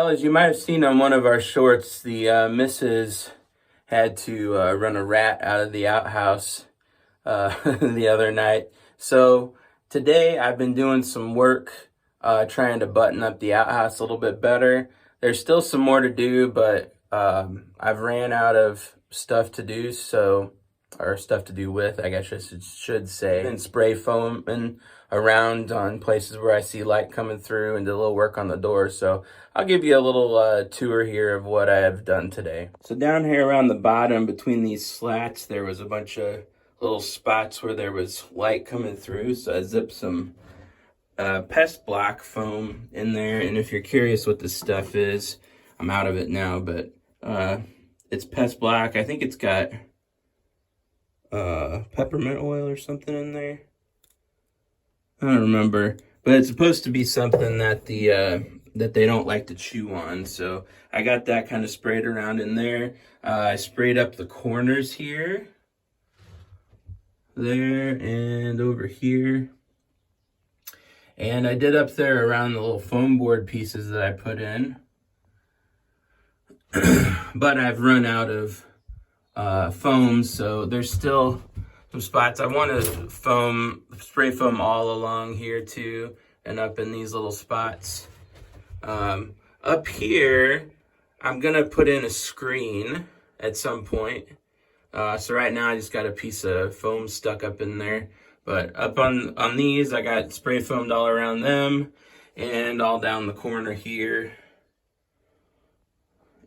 Well, as you might have seen on one of our shorts, the missus had to run a rat out of the outhouse the other night. So today I've been doing some work trying to button up the outhouse a little bit better. There's still some more to do, but I've ran out of stuff to do, or stuff to do with, I guess I should say. And spray foaming around on places where I see light coming through and did a little work on the doors. So I'll give you a little tour here of what I have done today. So down here around the bottom between these slats, there was a bunch of little spots where there was light coming through. So I zipped some pest block foam in there. And if you're curious what this stuff is, I'm out of it now, but it's pest block. I think it's got peppermint oil or something in there. I don't remember, but it's supposed to be something that that they don't like to chew on. So I got that kind of sprayed around in there. I sprayed up the corners here, there, and over here. And I did up there around the little foam board pieces that I put in. But I've run out of foam, so there's still some spots. I want to spray foam all along here too, and up in these little spots. Up here, I'm gonna put in a screen at some point. So right now I just got a piece of foam stuck up in there. But up on these, I got spray foamed all around them and all down the corner here.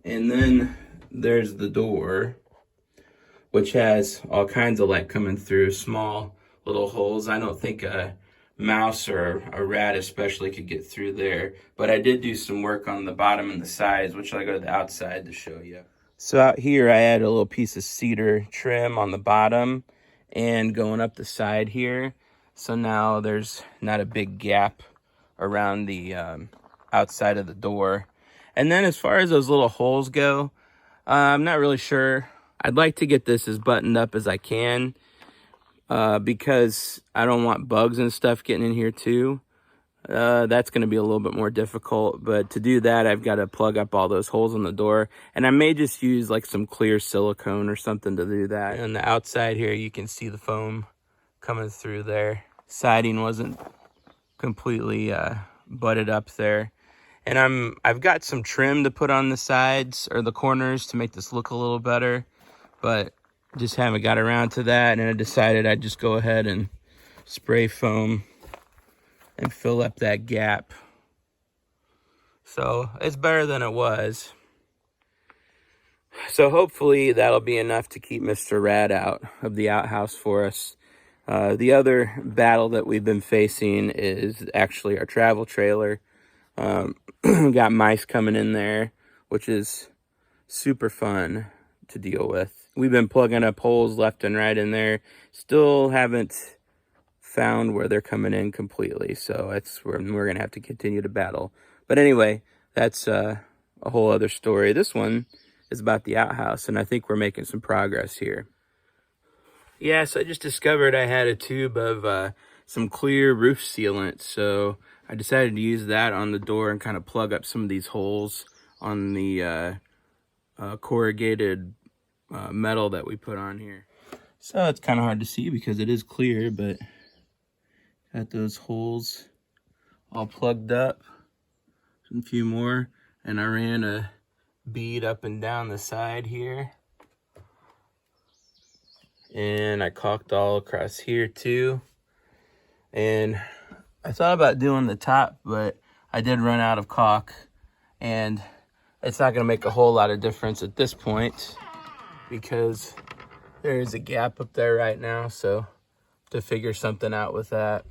And then there's the door, which has all kinds of light coming through, small little holes. I don't think a mouse or a rat especially could get through there. But I did do some work on the bottom and the sides, which I'll go to the outside to show you. So out here, I had a little piece of cedar trim on the bottom and going up the side here. So now there's not a big gap around the outside of the door. And then as far as those little holes go, I'm not really sure. I'd like to get this as buttoned up as I can because I don't want bugs and stuff getting in here too. That's going to be a little bit more difficult, but to do that, I've got to plug up all those holes in the door, and I may just use like some clear silicone or something to do that. And on the outside here, you can see the foam coming through there. Siding wasn't completely butted up there. And I've got some trim to put on the sides or the corners to make this look a little better, but just haven't got around to that. And I decided I'd just go ahead and spray foam and fill up that gap. So it's better than it was. So hopefully that'll be enough to keep Mr. Rat out of the outhouse for us. The other battle that we've been facing is actually our travel trailer. Got mice coming in there, which is super fun to deal with. We've been plugging up holes left and right in there. Still haven't found where they're coming in completely, so that's where we're gonna have to continue to battle. But anyway, that's a whole other story. This one is about the outhouse, and I think we're making some progress here. Yeah, so I just discovered I had a tube of some clear roof sealant, so I decided to use that on the door and kind of plug up some of these holes on the corrugated metal that we put on here. So it's kind of hard to see because it is clear, but got those holes all plugged up, a few more, and I ran a bead up and down the side here. And I caulked all across here too. And I thought about doing the top, but I did run out of caulk, and it's not gonna make a whole lot of difference at this point because there is a gap up there right now, so to figure something out with that.